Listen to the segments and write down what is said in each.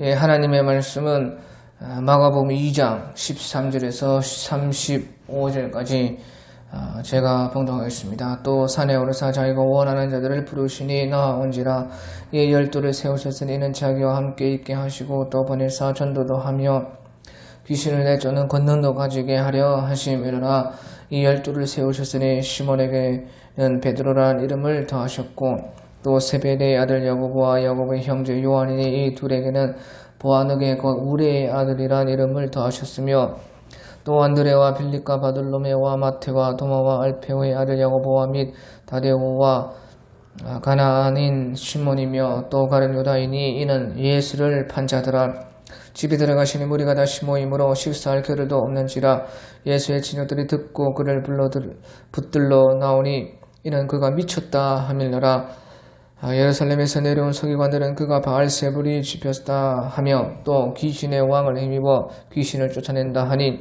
예, 하나님의 말씀은 마가복음 2장 13절에서 35절까지 제가 봉독하겠습니다. 또 산에 오르사 자기가 원하는 자들을 부르시니 나온지라. 이 12를 세우셨으니 이는 자기와 함께 있게 하시고 또 보내사 전도도 하며 귀신을 내쫓는 권능도 가지게 하려 하심이로라. 이 12를 세우셨으니 시몬에게는 베드로란 이름을 더하셨고 또 세베대의 아들 야고보와 야고보의 형제 요한이니 이 둘에게는 보아느게 곧 우레의 아들이란 이름을 더하셨으며 또 안드레와 빌립과 바돌로메와 마테와 도마와 알페오의 아들 야고보와 및 다데오와 가나안인 시몬이며 또 가룟 유다이니 이는 예수를 판 자더라. 집에 들어가시니 무리가 다시 모이므로 식사할 겨를도 없는지라. 예수의 친구들이 듣고 그를 붙들러 나오니 이는 그가 미쳤다 하밀러라. 예루살렘에서 내려온 서기관들은 그가 바알세불이 집혔다 하며 또 귀신의 왕을 힘입어 귀신을 쫓아낸다 하니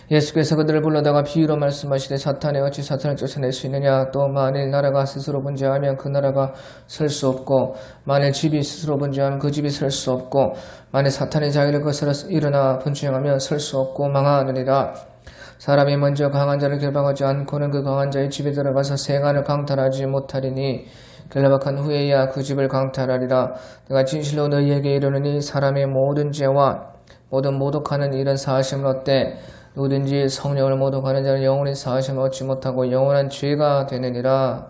예수께서 그들을 불러다가 비유로 말씀하시되 사탄이 어찌 사탄을 쫓아낼 수 있느냐. 또 만일 나라가 스스로 분쟁하면 그 나라가 설 수 없고 만일 집이 스스로 분쟁하면 그 집이 설 수 없고 만일 사탄이 자기를 거스러 일어나 분쟁하면 설 수 없고 망하느니라. 사람이 먼저 강한 자를 결박하지 않고는 그 강한 자의 집에 들어가서 세간을 강탈하지 못하리니 결박한 후에야 그 집을 강탈하리라. 내가 진실로 너희에게 이르노니 사람의 모든 죄와 모든 모독하는 일은 사하심을 얻되 누구든지 성령을 모독하는 자는 영원히 사하심을 얻지 못하고 영원한 죄가 되느니라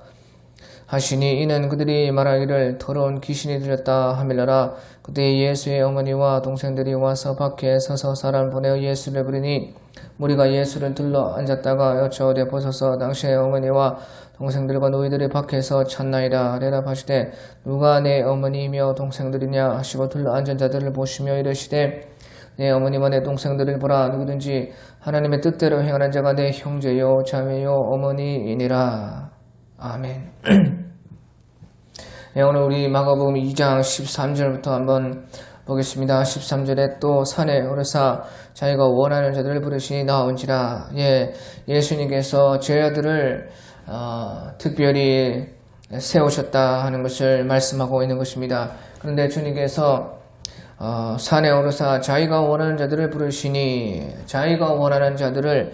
하시니 이는 그들이 말하기를 더러운 귀신이 들렸다 하밀러라. 그때 예수의 어머니와 동생들이 와서 밖에 서서 사람 보내어 예수를 부르니 무리가 예수를 둘러 앉았다가 여쭤오되 보소서 당신의 어머니와 동생들과 너희들이 밖에서 찾나이다. 대답하시되 누가 내 어머니이며 동생들이냐 하시고 둘러 앉은 자들을 보시며 이르시되 내 어머니와 내 동생들을 보라. 누구든지 하나님의 뜻대로 행하는 자가 내 형제요 자매요 어머니이니라. 아멘. 네, 오늘 우리 마가복음 2장 13절부터 한번 보겠습니다. 13절에 또 산에 오르사 자기가 원하는 자들을 부르시니 나온지라. 예수님께서 제자들을 특별히 세우셨다 하는 것을 말씀하고 있는 것입니다. 그런데 주님께서 산에 오르사 자기가 원하는 자들을 부르시니 자기가 원하는 자들을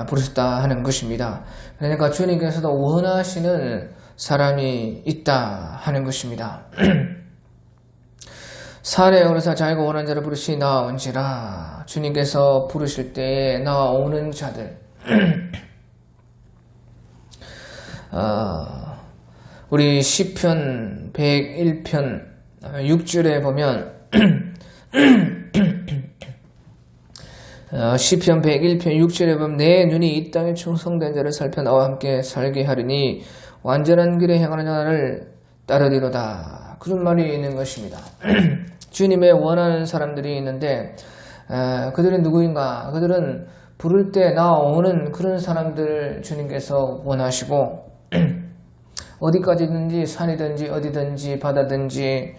부르셨다 하는 것입니다. 그러니까 주님께서도 원하시는 사람이 있다 하는 것입니다. 산에 오르사 자기가 원하는 자를 부르시니 나온지라. 주님께서 부르실 때에 나오는 자들. 우리 시편 101편 6절에 보면 시편 101편 6절에 보면 내 눈이 이 땅에 충성된 자를 살펴 나와 함께 살게 하리니 완전한 길에 행하는 자를 따르리로다. 그런 말이 있는 것입니다. 주님의 원하는 사람들이 있는데 그들은 누구인가? 그들은 부를 때 나오는 그런 사람들을 주님께서 원하시고 어디까지든지 산이든지 어디든지 바다든지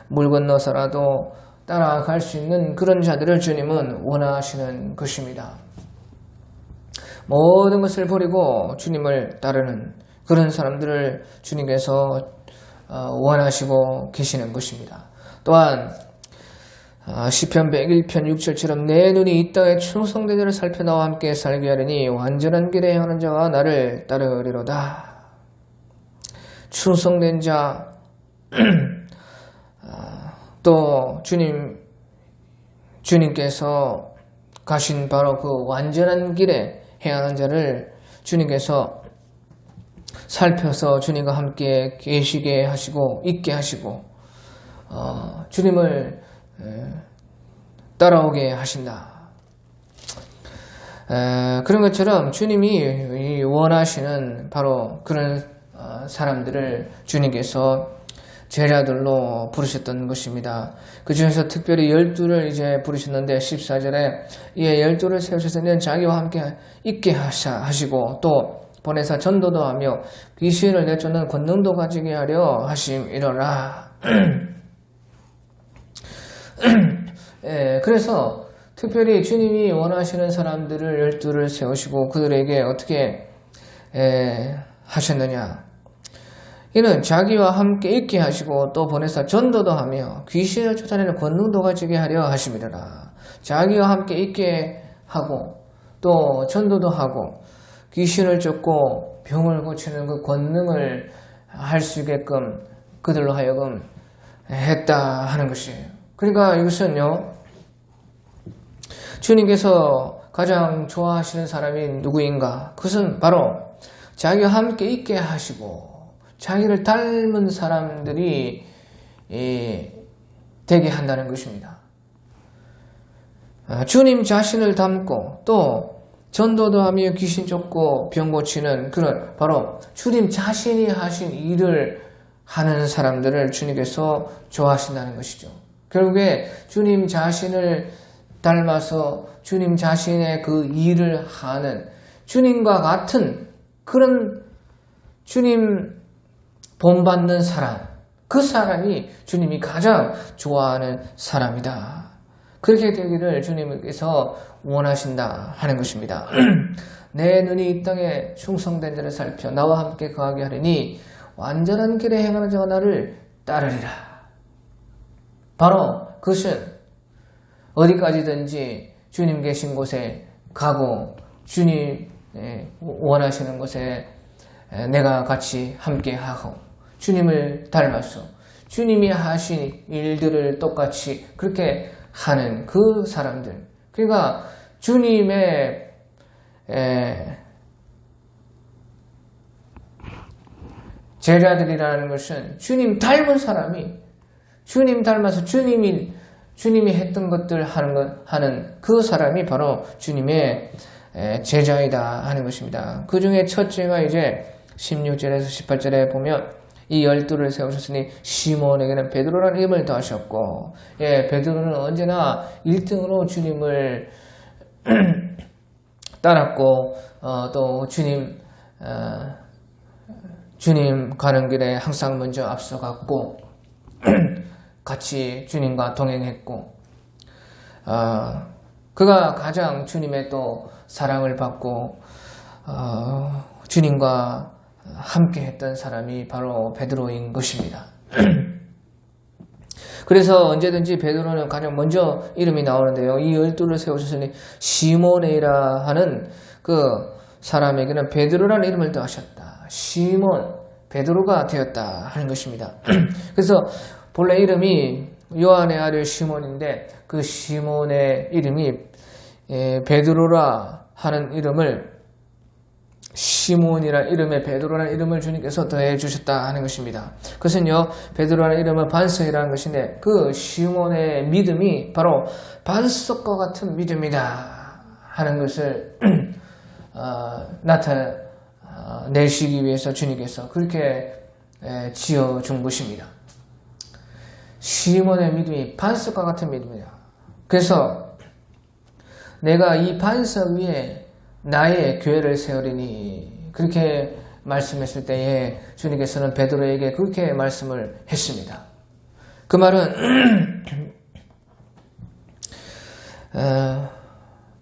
물 건너서라도 따라갈 수 있는 그런 자들을 주님은 원하시는 것입니다. 모든 것을 버리고 주님을 따르는 그런 사람들을 주님께서 원하시고 계시는 것입니다. 또한 시편 101편 6절처럼 내 눈이 이 땅에 충성된 자를 살펴 나와 함께 살게 하리니 완전한 길에 행하는 자가 나를 따르리로다. 충성된 자 또 주님께서 가신 바로 그 완전한 길에 행하는 자를 주님께서 살펴서 주님과 함께 계시게 하시고 있게 하시고 주님을 따라오게 하신다. 그런 것처럼 주님이 원하시는 바로 그런 사람들을 주님께서 제자들로 부르셨던 것입니다. 그 중에서 특별히 12를 이제 부르셨는데 14절에 이에 12를 세우셔서는 자기와 함께 있게 하시고 또 보내사 전도도 하며 귀신을 내쫓는 권능도 가지게 하려 하심이로라. 그래서 특별히 주님이 원하시는 사람들을 12를 세우시고 그들에게 어떻게 하셨느냐. 이는 자기와 함께 있게 하시고 또 보내사 전도도 하며 귀신을 쫓아내는 권능도 가지게 하려 하심이라. 자기와 함께 있게 하고 또 전도도 하고 귀신을 쫓고 병을 고치는 그 권능을 할 수 있게끔 그들로 하여금 했다 하는 것이에요. 그러니까 이것은요, 주님께서 가장 좋아하시는 사람이 누구인가? 그것은 바로 자기와 함께 있게 하시고 자기를 닮은 사람들이 되게 한다는 것입니다. 주님 자신을 닮고 또 전도도 하며 귀신 쫓고 병 고치는 그런 바로 주님 자신이 하신 일을 하는 사람들을 주님께서 좋아하신다는 것이죠. 결국에 주님 자신을 닮아서 주님 자신의 그 일을 하는 주님과 같은 그런 주님 본받는 사람, 그 사람이 주님이 가장 좋아하는 사람이다. 그렇게 되기를 주님께서 원하신다 하는 것입니다. 내 눈이 이 땅에 충성된 자를 살펴 나와 함께 거하게 하리니 완전한 길에 행하는 자가 나를 따르리라. 바로 그것은 어디까지든지 주님 계신 곳에 가고 주님 원하시는 곳에 내가 같이 함께 하고 주님을 닮아서 주님이 하신 일들을 똑같이 그렇게 하는 그 사람들. 그러니까 주님의 제자들이라는 것은 주님 닮은 사람이 주님 닮아서 주님이 했던 것들 하는 그 사람이 바로 주님의 제자이다 하는 것입니다. 그 중에 첫째가 이제 16절에서 18절에 보면 이 12를 세우셨으니 시몬에게는 베드로라는 이름을 더하셨고, 베드로는 언제나 1등으로 주님을 따랐고, 또 주님 가는 길에 항상 먼저 앞서갔고, 같이 주님과 동행했고, 그가 가장 주님의 또 사랑을 받고, 주님과 함께 했던 사람이 바로 베드로인 것입니다. 그래서 언제든지 베드로는 가장 먼저 이름이 나오는데요. 이 12를 세우셨으니 시몬이라 하는 그 사람에게는 베드로라는 이름을 더하셨다. 시몬, 베드로가 되었다 하는 것입니다. 그래서 본래 이름이 요한의 아들 시몬인데 그 시몬의 이름이 베드로라 하는 이름을 시몬이라는 이름에 베드로라는 이름을 주님께서 더해 주셨다 하는 것입니다. 그것은요, 베드로라는 이름은 반석이라는 것인데 그 시몬의 믿음이 바로 반석과 같은 믿음이다 하는 것을 나타내시기 위해서 주님께서 그렇게 지어준 것입니다. 시몬의 믿음이 반석과 같은 믿음이다. 그래서 내가 이 반석 위에 나의 교회를 세우리니 그렇게 말씀했을 때에 주님께서는 베드로에게 그렇게 말씀을 했습니다. 그 말은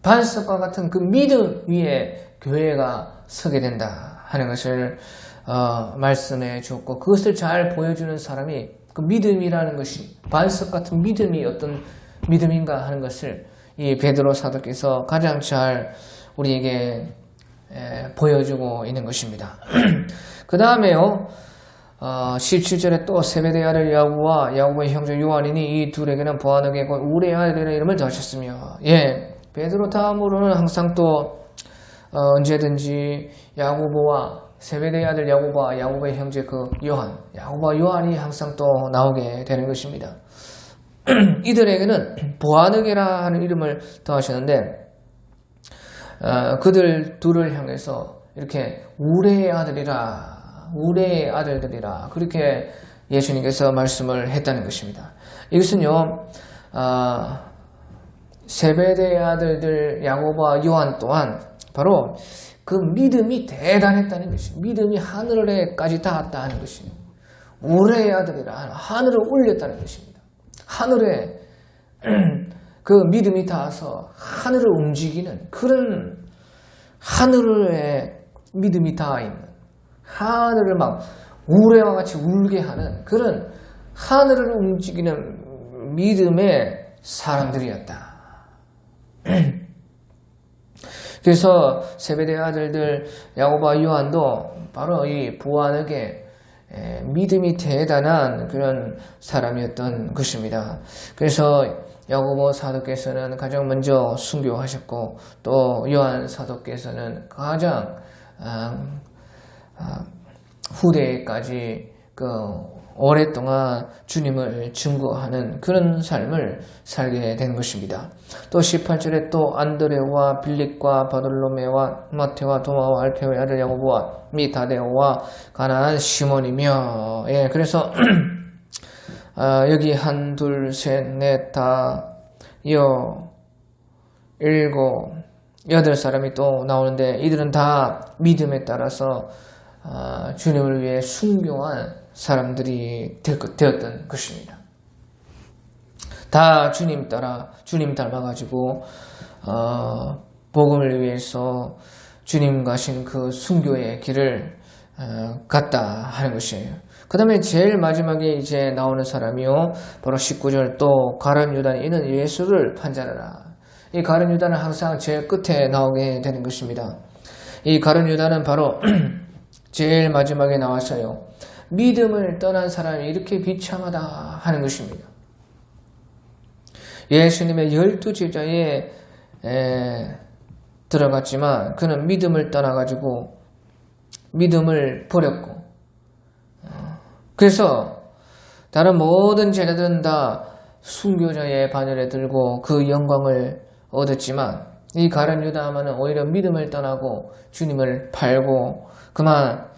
반석과 같은 그 믿음 위에 교회가 서게 된다 하는 것을 말씀해 주었고, 그것을 잘 보여주는 사람이 그 믿음이라는 것이 반석 같은 믿음이 어떤 믿음인가 하는 것을 이 베드로 사도께서 가장 잘 우리에게 보여주고 있는 것입니다. 그 다음에요, 17절에 또 세베대의 아들 야고보와 야고보의 형제 요한이니 이 둘에게는 보아너게 곧 우레의 아들이라는 이름을 더하셨으며, 베드로 다음으로는 항상 또 언제든지 야고보와 세베대의 아들 야고보와 야고보의 형제 그 야고보와 요한이 항상 또 나오게 되는 것입니다. 이들에게는 보아너게라 하는 이름을 더하셨는데 그들 둘을 향해서 이렇게 우레의 아들들이라 그렇게 예수님께서 말씀을 했다는 것입니다. 이것은요, 세베대의 아들들 야고보와 요한 또한 바로 그 믿음이 대단했다는 것입니다. 믿음이 하늘에까지 닿았다 하는 것입니다. 우레의 아들이라 하늘을 올렸다는 것입니다. 하늘에 그 믿음이 닿아서 하늘을 움직이는 그런 하늘에 믿음이 닿아 있는 하늘을 막 우레와 같이 울게 하는 그런 하늘을 움직이는 믿음의 사람들이었다. 그래서 세베대의 아들들 야고보와 요한도 바로 이 보아느게 믿음이 대단한 그런 사람이었던 것입니다. 그래서 야고보 사도께서는 가장 먼저 순교하셨고 또 요한 사도께서는 가장 후대까지 오랫동안 주님을 증거하는 그런 삶을 살게 된 것입니다. 또 18절에 또 안드레와 빌립과 바돌로메와 마테와 도마와 알페오의 아들 야고보와 미 다데오와 가나안 시몬이며 그래서 여기 1, 2, 3, 4, 5, 7, 8사람이 또 나오는데 이들은 다 믿음에 따라서 주님을 위해 순교한 사람들이 되었던 것입니다. 다 주님 따라 주님 닮아가지고 복음을 위해서 주님 가신 그 순교의 길을 갔다 하는 것이에요. 그 다음에 제일 마지막에 이제 나오는 사람이요 바로 19절 또 가룟 유다는 이는 예수를 판자르라. 이 가룟 유다는 항상 제일 끝에 나오게 되는 것입니다. 이 가룟 유다는 바로 제일 마지막에 나왔어요. 믿음을 떠난 사람이 이렇게 비참하다 하는 것입니다. 예수님의 12제자에 들어갔지만 그는 믿음을 떠나가지고 믿음을 버렸고 그래서 다른 모든 제자들은 다 순교자의 바늘에 들고 그 영광을 얻었지만 이 가룟 유다만은 오히려 믿음을 떠나고 주님을 팔고 그만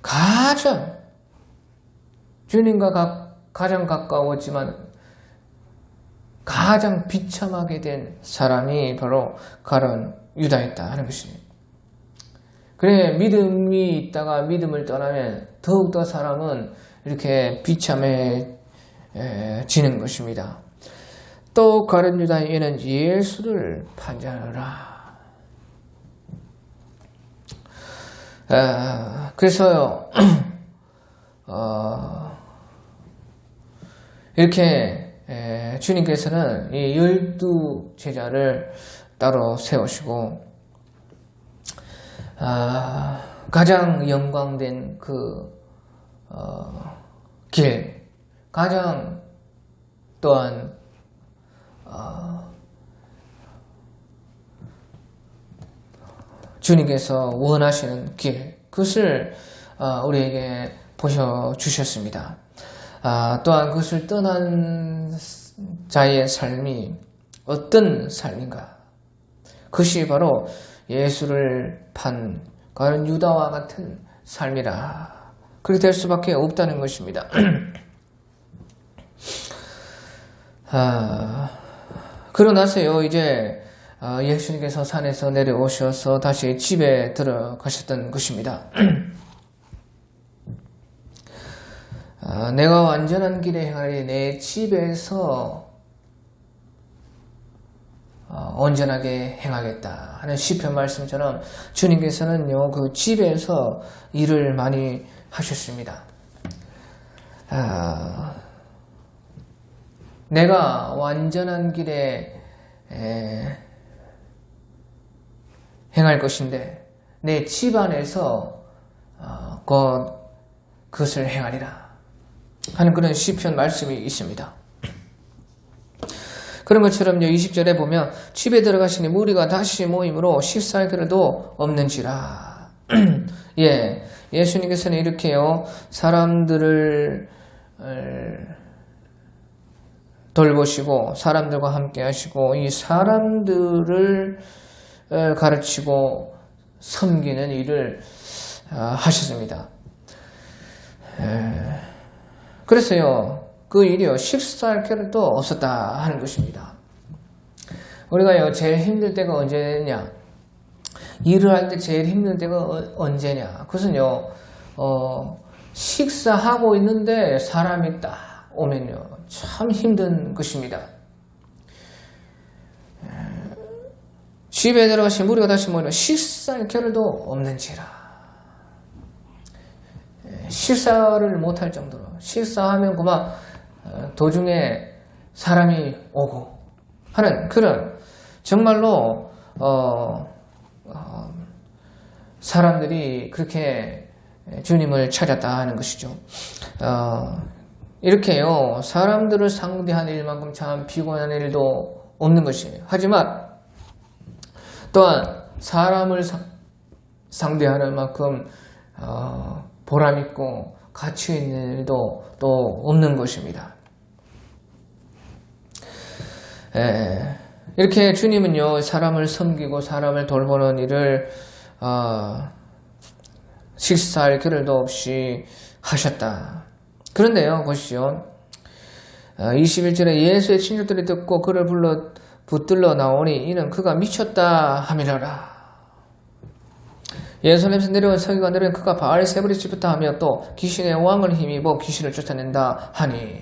가장 주님과 가장 가까웠지만 가장 비참하게 된 사람이 바로 가룟 유다였다 하는 것입니다. 그래 믿음이 있다가 믿음을 떠나면 더욱더 사람은 이렇게 비참해지는 것입니다. 또 가룟 유다의 이는 예수를 판자르라. 그래서요 이렇게 주님께서는 이 12제자를 따로 세우시고 가장 영광된 그 길, 가장 또한 주님께서 원하시는 길, 그것을 우리에게 보여주셨습니다. 또한 그것을 떠난 자의 삶이 어떤 삶인가? 그것이 바로 예수를 판 가룟 유다와 같은 삶이라. 그렇게 될 수밖에 없다는 것입니다. 그러고 나서요 이제 예수님께서 산에서 내려오셔서 다시 집에 들어가셨던 것입니다. 내가 완전한 길에 행하리 내 집에서 온전하게 행하겠다 하는 시편 말씀처럼 주님께서는요 그 집에서 일을 많이 하셨습니다. 내가 완전한 길에 행할 것인데 내 집 안에서 그것을 행하리라 하는 그런 시편 말씀이 있습니다. 그런 것처럼 20절에 보면 집에 들어가시니 무리가 다시 모임으로 식사할 그릇도 없는지라. 예수님께서는 이렇게요 사람들을 돌보시고 사람들과 함께 하시고 이 사람들을 가르치고 섬기는 일을 하셨습니다. 그래서요 그 일이요 식사할 겨를도 없었다 하는 것입니다. 우리가요 제일 힘들 때가 언제냐? 일을 할 때 제일 힘든 때가 언제냐? 그것은요 식사하고 있는데 사람이 딱 오면요 참 힘든 것입니다. 집에 들어가시 무리가 다시 모이면 식사할 겨를도 없는지라. 식사를 못할 정도로 식사하면 그만 도중에 사람이 오고 하는 그런 정말로 사람들이 그렇게 주님을 찾았다 하는 것이죠. 이렇게요 사람들을 상대하는 일만큼 참 피곤한 일도 없는 것이에요. 하지만 또한 사람을 상대하는 만큼 보람있고 가치 있는 일도 또 없는 것입니다. 이렇게 주님은요 사람을 섬기고 사람을 돌보는 일을 식사할 겨를도 없이 하셨다. 그런데요 보시죠. 21절에 예수의 친족들이 듣고 그를 불러 붙들러 나오니 이는 그가 미쳤다 함이라라. 예루살렘에서 내려온 서기관들은 그가 바알세불이 집었다 하며 또 귀신의 왕을 힘입어 귀신을 쫓아낸다 하니.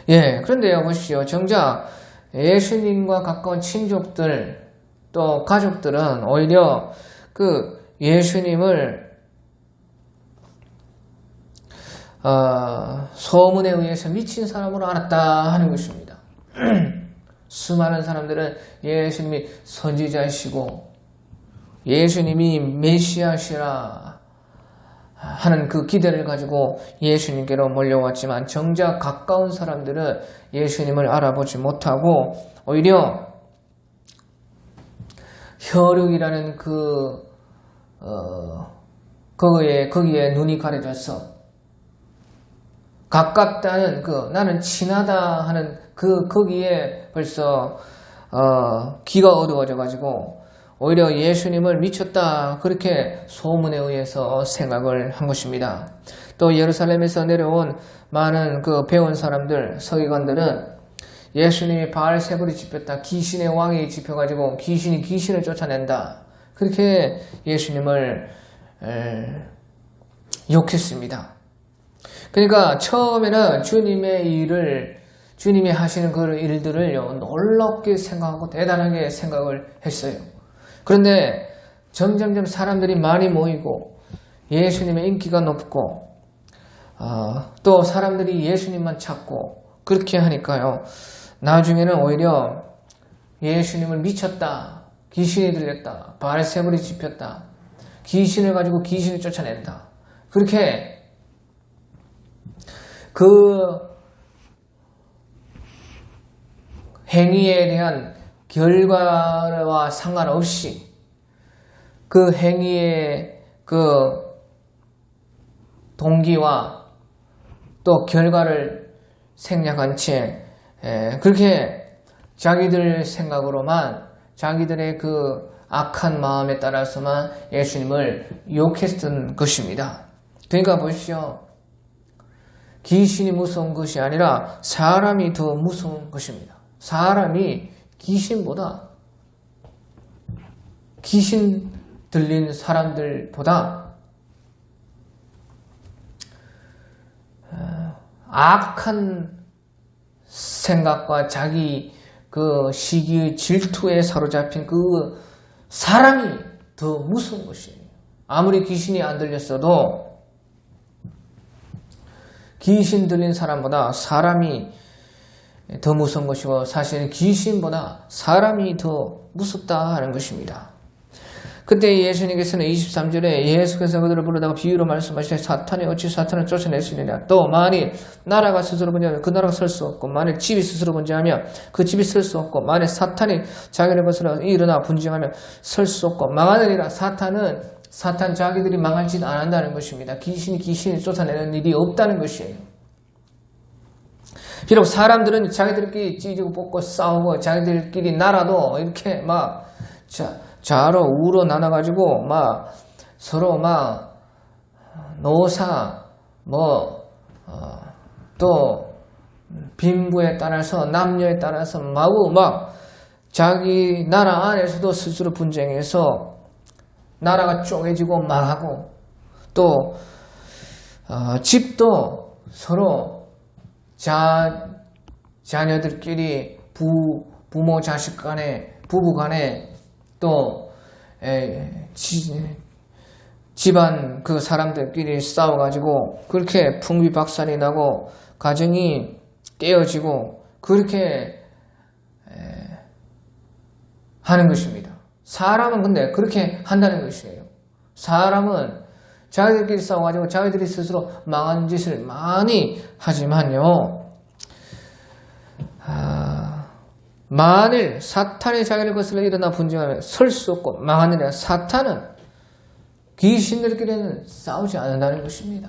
그런데요 보십시오. 정작 예수님과 가까운 친족들 또 가족들은 오히려 그 예수님을 소문에 의해서 미친 사람으로 알았다 하는 것입니다. 수많은 사람들은 예수님이 선지자이시고 예수님이 메시아시라 하는 그 기대를 가지고 예수님께로 몰려왔지만 정작 가까운 사람들은 예수님을 알아보지 못하고 오히려 혈육이라는 거기에 눈이 가려져서 가깝다는 나는 친하다 하는 거기에 벌써 귀가 어두워져 가지고 오히려 예수님을 미쳤다 그렇게 소문에 의해서 생각을 한 것입니다. 또 예루살렘에서 내려온 많은 배운 사람들 서기관들은 예수님이 바알세불이 집혔다 귀신의 왕이 집혀가지고 귀신이 귀신을 쫓아낸다 그렇게 예수님을 욕했습니다. 그러니까 처음에는 주님이 하시는 그 일들을요 놀랍게 생각하고 대단하게 생각을 했어요. 그런데 점점점 사람들이 많이 모이고 예수님의 인기가 높고 또 사람들이 예수님만 찾고 그렇게 하니까요 나중에는 오히려 예수님을 미쳤다 귀신이 들렸다 바알세불이 집혔다 귀신을 가지고 귀신을 쫓아낸다 그렇게 그 행위에 대한 결과와 상관없이 그 행위의 동기와 또 결과를 생략한 채 그렇게 자기들 생각으로만 자기들의 악한 마음에 따라서만 예수님을 욕했던 것입니다. 그러니까 보십시오. 귀신이 무서운 것이 아니라 사람이 더 무서운 것입니다. 사람이 귀신보다 귀신 들린 사람들보다 악한 생각과 자기 시기의 질투에 사로잡힌 사람이 더 무서운 것이에요. 아무리 귀신이 안 들렸어도 귀신 들린 사람보다 사람이 더 무서운 것이고 사실은 귀신보다 사람이 더 무섭다 하는 것입니다. 그때 예수님께서는 23절에 예수께서 그들을 부르다가 비유로 말씀하시되 사탄이 어찌 사탄을 쫓아낼 수 있느냐 또 만일 나라가 스스로 번제하면 그 나라가 설 수 없고 만일 집이 스스로 번제하면 그 집이 설 수 없고 만일 사탄이 자기를 거스러 일어나 분쟁하면 설 수 없고 망하느니라. 사탄 자기들이 망할 짓 안 한다는 것입니다. 귀신이 쫓아내는 일이 없다는 것이에요. 비록 사람들은 자기들끼리 찢고 뽑고 싸우고 자기들끼리 나라도 이렇게 좌로 우로 나눠가지고 서로 노사 또 빈부에 따라서 남녀에 따라서 자기 나라 안에서도 스스로 분쟁해서 나라가 쪼개지고 망하고 또 집도 서로 자녀들끼리 부모 자식 간에 부부 간에 또 집안 그 사람들끼리 싸워가지고 그렇게 풍비박산이 나고 가정이 깨어지고 그렇게 하는 것입니다. 사람은 근데 그렇게 한다는 것이에요. 사람은 자기들끼리 싸워가지고 자기들이 스스로 망한 짓을 많이 하지만요. 만일 사탄이 자기를 거슬러 일어나 분쟁하면 설 수 없고 망하느냐. 사탄은 귀신들끼리는 싸우지 않는다는 것입니다.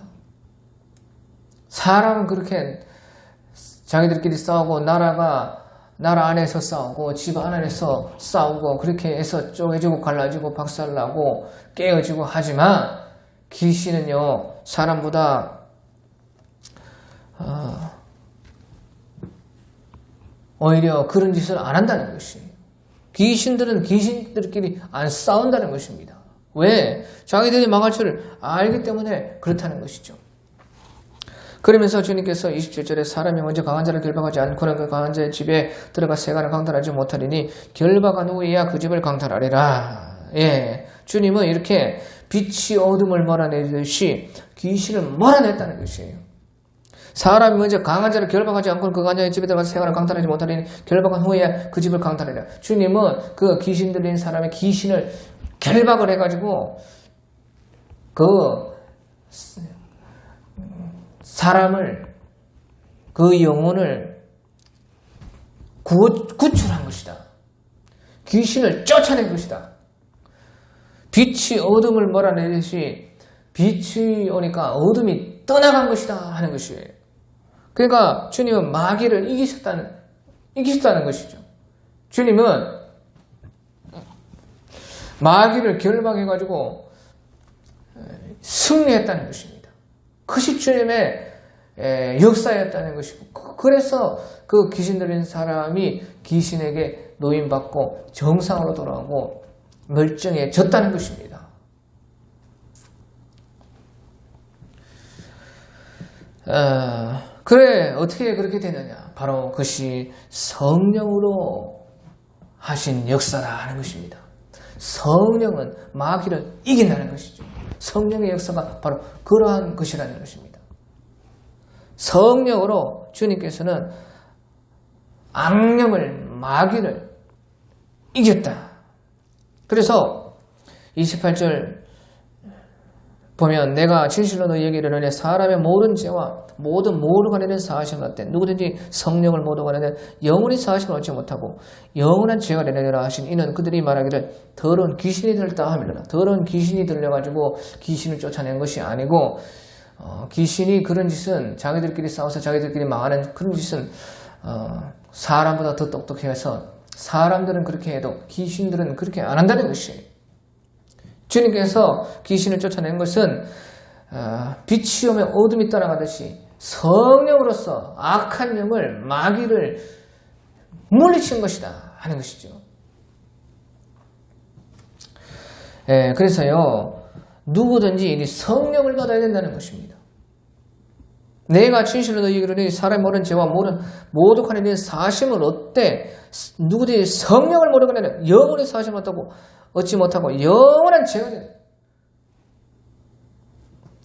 사람은 그렇게 자기들끼리 싸우고 나라 안에서 싸우고 집안 안에서 싸우고 그렇게 해서 쪼개지고 갈라지고 박살나고 깨어지고 하지만 귀신은요 사람보다 오히려 그런 짓을 안 한다는 것이에요. 귀신들은 귀신들끼리 안 싸운다는 것입니다. 왜? 자기들이 망할 줄을 알기 때문에 그렇다는 것이죠. 그러면서 주님께서 27절에 사람이 먼저 강한 자를 결박하지 않고는 그 강한 자의 집에 들어가 세간을 강탈하지 못하리니 결박한 후에야 그 집을 강탈하리라. 예, 주님은 이렇게 빛이 어둠을 몰아내듯이 귀신을 몰아냈다는 것이에요. 사람이 먼저 강한 자를 결박하지 않고는 그 강한 자의 집에 들어가서 세간을 강탈하지 못하리니 결박한 후에야 그 집을 강탈하리라. 주님은 그 귀신 들린 사람의 귀신을 결박을 해가지고 그 사람을 그 영혼을 구출한 것이다. 귀신을 쫓아낸 것이다. 빛이 어둠을 몰아내듯이 빛이 오니까 어둠이 떠나간 것이다 하는 것이에요. 그러니까 주님은 마귀를 이기셨다는 것이죠. 주님은 마귀를 결박해가지고 승리했다는 것입니다. 그것이 주님의 역사였다는 것이고, 그래서 그 귀신 들린 사람이 귀신에게 노임받고 정상으로 돌아오고 멀쩡해졌다는 것입니다. 그래, 어떻게 그렇게 되느냐? 바로 그것이 성령으로 하신 역사라 하는 것입니다. 성령은 마귀를 이긴다는 것이죠. 성령의 역사가 바로 그러한 것이라는 것입니다. 성령으로 주님께서는 악령을, 마귀를 이겼다. 그래서 28절 보면 내가 진실로 너희에게 이르노니 사람의 모든 죄와 모든 모르고 하는 사하심을 얻되 누구든지 성령을 모르고 하는 영원히 사하심을 얻지 못하고 영원한 죄가 되느니라 하신 이는 그들이 말하기를 더러운 귀신이 들다 하밀라. 더러운 귀신이 들려가지고 귀신을 쫓아낸 것이 아니고 귀신이 그런 짓은 자기들끼리 싸워서 자기들끼리 망하는 그런 짓은 사람보다 더 똑똑해서 사람들은 그렇게 해도 귀신들은 그렇게 안 한다는 것이에요. 주님께서 귀신을 쫓아낸 것은 빛이 오면 어둠이 떠나가듯이 성령으로서 악한 영을, 마귀를 물리친 것이다 하는 것이죠. 그래서요 누구든지 이 성령을 받아야 된다는 것입니다. 내가 진실로 너희에게 이르노니 사람의 모든 죄와 모독한 일에 사심을 얻되 누구든지 성령을 모르거나 영원히 사심을 얻지 못하고 영원한 죄가 된다.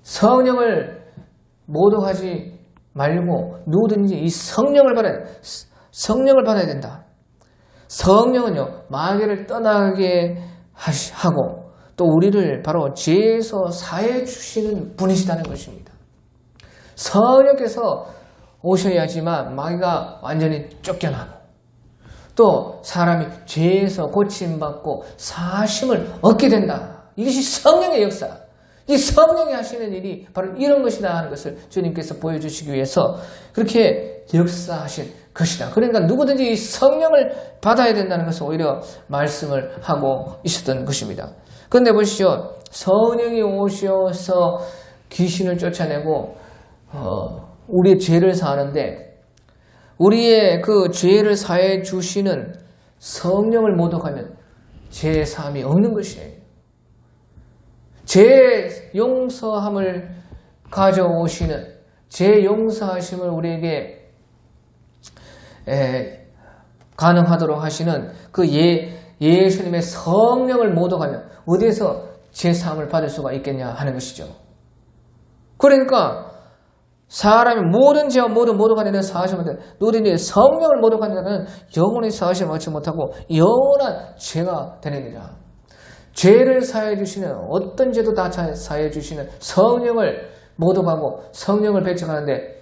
성령을 모독하지 말고 누구든지 이 성령을 받아야 된다. 성령은요 마귀를 떠나게 하고 또 우리를 바로 죄에서 사해 주시는 분이시다는 것입니다. 성령께서 오셔야지만 마귀가 완전히 쫓겨나고 또 사람이 죄에서 고침받고 사심을 얻게 된다. 이것이 성령의 역사. 이 성령이 하시는 일이 바로 이런 것이다 하는 것을 주님께서 보여주시기 위해서 그렇게 역사하신 것이다. 그러니까 누구든지 이 성령을 받아야 된다는 것을 오히려 말씀을 하고 있었던 것입니다. 그런데 보시죠. 성령이 오셔서 귀신을 쫓아내고 우리의 죄를 사하는데 우리의 그 죄를 사해 주시는 성령을 모독하면 죄 사함이 없는 것이에요. 죄 용서함을 가져오시는 죄 용서하심을 우리에게 가능하도록 하시는 그 예수님의 성령을 모독하면 어디에서 제사함을 받을 수가 있겠냐 하는 것이죠. 그러니까 사람이 모든 죄와 모든 모독하는 데는 사하심 못해 누구든지 성령을 모독하는 데는 영원히 사하심 얻지 못하고 영원한 죄가 되느니라. 죄를 사해 주시는 어떤 죄도 다 사해 주시는 성령을 모독하고 성령을 배척하는데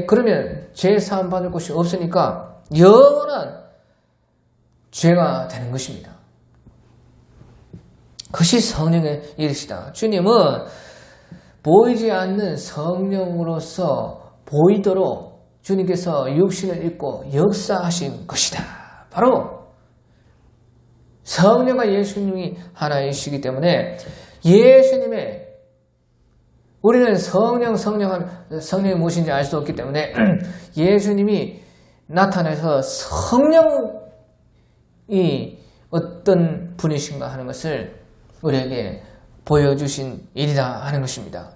그러면 죄 사함 받을 곳이 없으니까 영원한 죄가 되는 것입니다. 그것이 성령의 일이시다. 주님은 보이지 않는 성령으로서 보이도록 주님께서 육신을 입고 역사하신 것이다. 바로 성령과 예수님이 하나이시기 때문에 예수님의 우리는 성령이 무엇인지 알 수 없기 때문에 예수님이 나타나서 성령이 어떤 분이신가 하는 것을 우리에게 보여주신 일이다 하는 것입니다.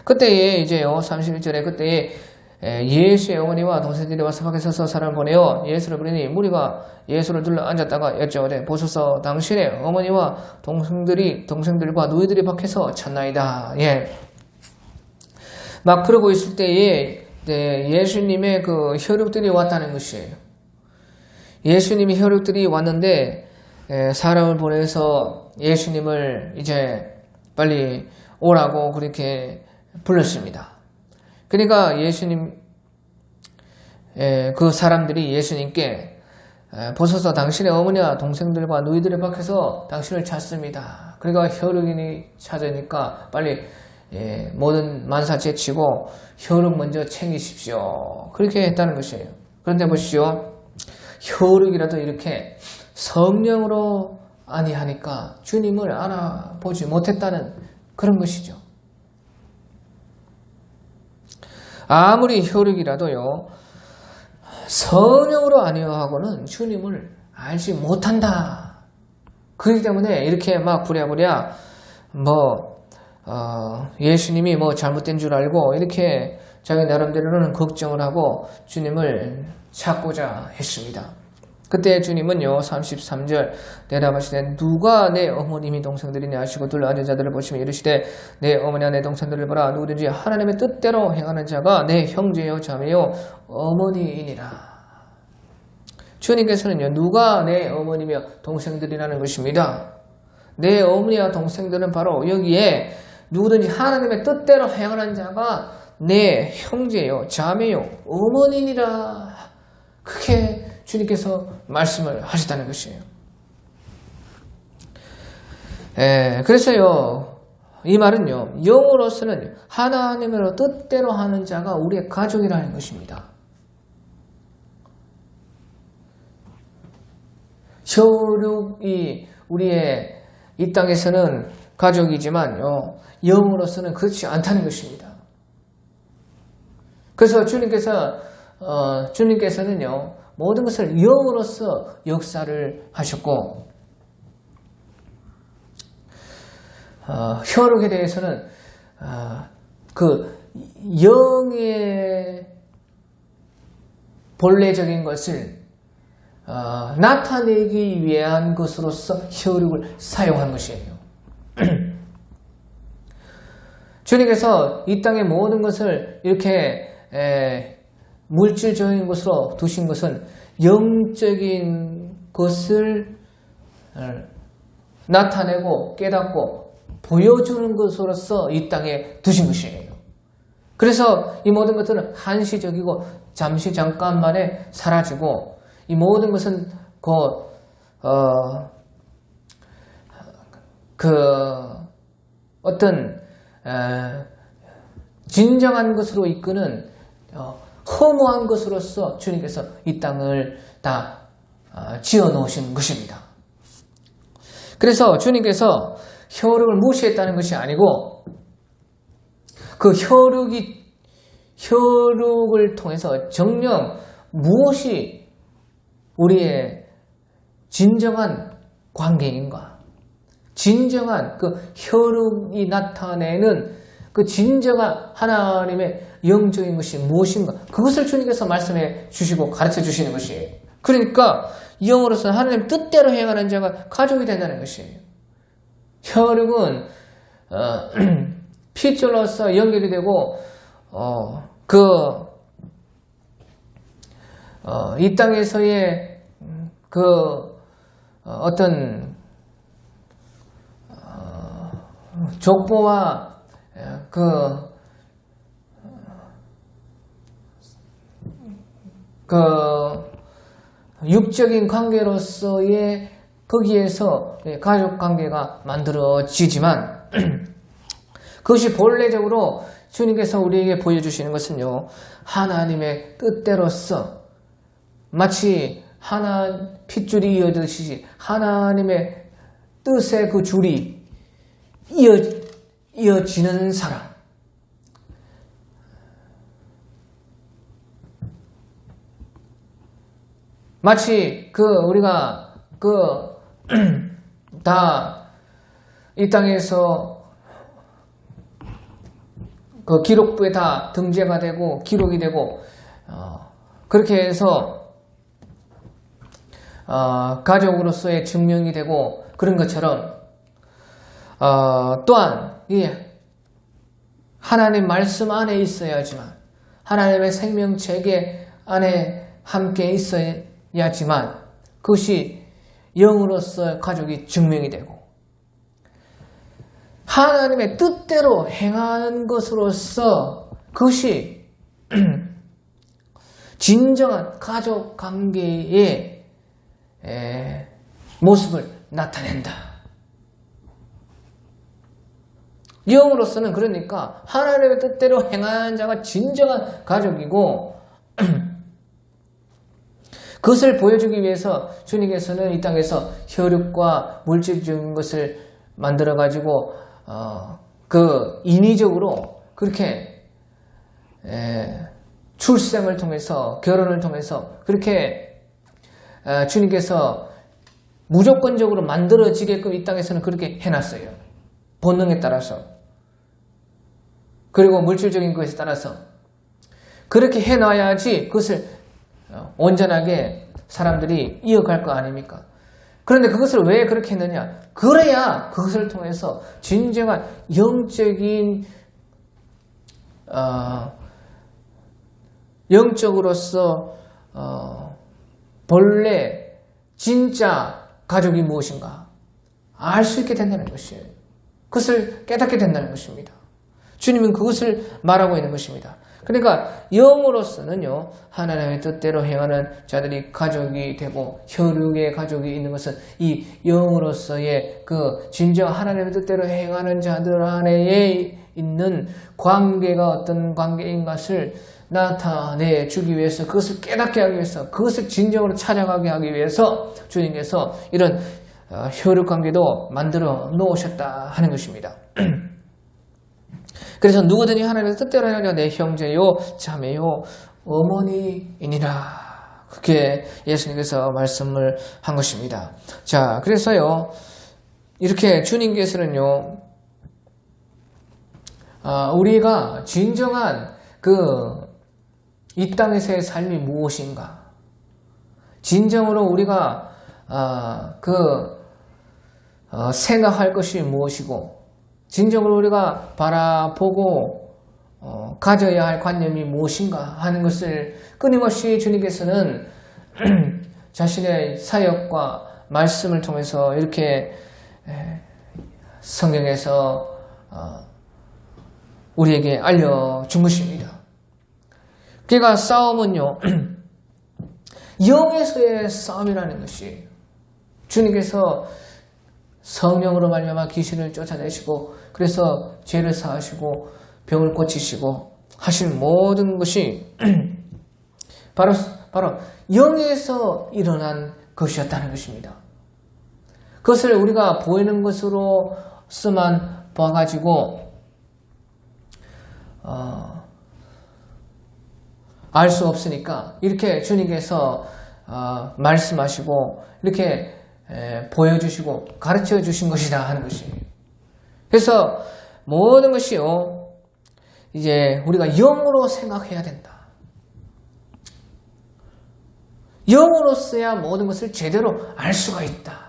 그때에 이제요 31절에 그때에 예수의 어머니와 동생들이 와서 밖에 서서 사람을 보내어 예수를 부르니 무리가 예수를 둘러 앉았다가 여쭤오되 보소서 당신의 어머니와 동생들과 누이들이 밖에서 찾나이다. 막 그러고 있을 때에 예수님의 그 혈육들이 왔다는 것이에요. 예수님이 혈육들이 왔는데 사람을 보내서 예수님을 이제 빨리 오라고 그렇게 불렀습니다. 그러니까 그 사람들이 예수님께 보소서 당신의 어머니와 동생들과 누이들의 밖에서 당신을 찾습니다. 그러니까 혈육인이 찾으니까 빨리 모든 만사 제치고 혈육 먼저 챙기십시오. 그렇게 했다는 것이에요. 그런데 보시오. 혈육이라도 이렇게 성령으로 아니하니까 주님을 알아보지 못했다는 그런 것이죠. 아무리 혈육이라도요 성령으로 아니하고는 주님을 알지 못한다. 그렇기 때문에 이렇게 막 부랴부랴 예수님이 잘못된 줄 알고 이렇게 자기 나름대로는 걱정을 하고 주님을 찾고자 했습니다. 그때 주님은요 33절 대답하시되 누가 내 어머님이 동생들이냐 하시고 둘러앉은 자들을 보시며 이르시되 내 어머니와 내 동생들을 보라. 누구든지 하나님의 뜻대로 행하는 자가 내 형제요 자매요 어머니이니라. 주님께서는요 누가 내 어머니며 동생들이라는 것입니다. 내 어머니와 동생들은 바로 여기에 누구든지 하나님의 뜻대로 행하는 자가 내 형제요 자매요 어머니니라. 그렇게 주님께서 말씀을 하셨다는 것이에요. 그래서요 이 말은요 영어로서는 하나님의 뜻대로 하는 자가 우리의 가족이라는 것입니다. 혈육이 우리의 이 땅에서는 가족이지만요 영으로서는 그렇지 않다는 것입니다. 그래서 주님께서는요 모든 것을 영으로서 역사를 하셨고 혈육에 대해서는 그 영의 본래적인 것을 나타내기 위한 것으로서 혈육을 사용한 것이에요. 주님께서 이 땅의 모든 것을 이렇게 물질적인 것으로 두신 것은 영적인 것을 나타내고 깨닫고 보여주는 것으로서 이 땅에 두신 것이에요. 그래서 이 모든 것들은 한시적이고 잠시 잠깐만에 사라지고 이 모든 것은 곧 어떤 진정한 것으로 이끄는 허무한 것으로서 주님께서 이 땅을 다 지어 놓으신 것입니다. 그래서 주님께서 혈육을 무시했다는 것이 아니고 그 혈육을 통해서 정녕 무엇이 우리의 진정한 관계인가, 진정한 그 혈육이 나타내는 그 진정한 하나님의 영적인 것이 무엇인가, 그것을 주님께서 말씀해 주시고 가르쳐 주시는 것이에요. 그러니까 영으로서 하나님 뜻대로 행하는 자가 가족이 된다는 것이에요. 혈육은 피줄로서 연결이 되고 이 땅에서의 어떤 족보와 육적인 관계로서의 거기에서 가족 관계가 만들어지지만 그것이 본래적으로 주님께서 우리에게 보여주시는 것은요, 하나님의 뜻대로서 마치 핏줄이 이어지듯이 하나님의 뜻의 그 줄이 이어지는 사람. 마치 우리가 다 이 땅에서 기록부에 다 등재가 되고 기록이 되고 그렇게 해서 가족으로서의 증명이 되고 그런 것처럼 또한 하나님 말씀 안에 있어야지만 하나님의 생명체계 안에 함께 있어야지만 그것이 영으로서 가족이 증명이 되고 하나님의 뜻대로 행하는 것으로서 그것이 진정한 가족 관계의 모습을 나타낸다. 영으로서는 그러니까 하나님의 뜻대로 행하는 자가 진정한 가족이고 그것을 보여주기 위해서 주님께서는 이 땅에서 혈육과 물질적인 것을 만들어가지고 인위적으로 그렇게 출생을 통해서 결혼을 통해서 그렇게 주님께서 무조건적으로 만들어지게끔 이 땅에서는 그렇게 해놨어요. 본능에 따라서. 그리고 물질적인 것에 따라서 그렇게 해놔야지 그것을 온전하게 사람들이 이어갈 거 아닙니까? 그런데 그것을 왜 그렇게 했느냐? 그래야 그것을 통해서 진정한 영적으로서 본래 진짜 가족이 무엇인가 알 수 있게 된다는 것이에요. 그것을 깨닫게 된다는 것입니다. 주님은 그것을 말하고 있는 것입니다. 그러니까 영으로서는요, 하나님의 뜻대로 행하는 자들이 가족이 되고 혈육의 가족이 있는 것은 이 영으로서의 진정 하나님의 뜻대로 행하는 자들 안에 있는 관계가 어떤 관계인 것을 나타내 주기 위해서, 그것을 깨닫게 하기 위해서, 그것을 진정으로 찾아가게 하기 위해서 주님께서 이런 혈육 관계도 만들어 놓으셨다 하는 것입니다. 그래서 누구든지 하나님의 뜻대로 행하여 내 형제요 자매요 어머니이니라, 그렇게 예수님께서 말씀을 한 것입니다. 자, 그래서요 이렇게 주님께서는요 우리가 진정한 이 땅에서의 삶이 무엇인가, 진정으로 우리가 생각할 것이 무엇이고, 진정으로 우리가 바라보고 가져야 할 관념이 무엇인가 하는 것을 끊임없이 주님께서는 자신의 사역과 말씀을 통해서 이렇게 성경에서 우리에게 알려준 것입니다. 그러니까 싸움은요 영에서의 싸움이라는 것이, 주님께서 성령으로 말미암아 귀신을 쫓아내시고 그래서 죄를 사하시고 병을 고치시고 하신 모든 것이 바로 영에서 일어난 것이었다는 것입니다. 그것을 우리가 보이는 것으로서만 봐가지고 알 수 없으니까 이렇게 주님께서 말씀하시고 이렇게 보여주시고 가르쳐 주신 것이다 하는 것이에요. 그래서 모든 것이요 이제 우리가 영으로 생각해야 된다. 영으로서야 모든 것을 제대로 알 수가 있다.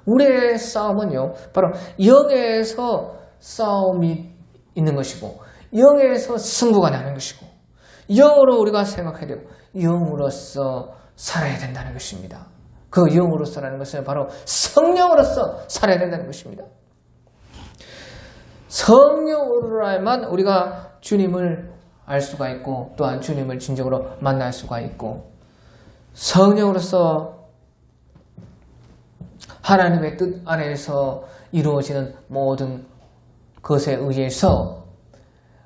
우리의 싸움은요, 바로 영에서 싸움이 있는 것이고, 영에서 승부가 나는 것이고, 영으로 우리가 생각해야 되고, 영으로서 살아야 된다는 것입니다. 그 영으로서라는 것은 바로 성령으로서 살아야 된다는 것입니다. 성령으로야만 우리가 주님을 알 수가 있고, 또한 주님을 진정으로 만날 수가 있고, 성령으로서 하나님의 뜻 안에서 이루어지는 모든 것에 의해서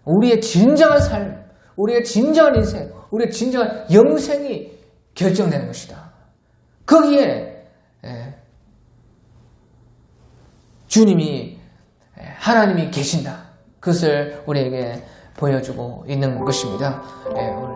우리의 진정한 삶, 우리의 진정한 인생, 우리의 진정한 영생이 결정되는 것이다. 거기에 주님이, 하나님이 계신다. 그것을 우리에게 보여주고 있는 것입니다. 오늘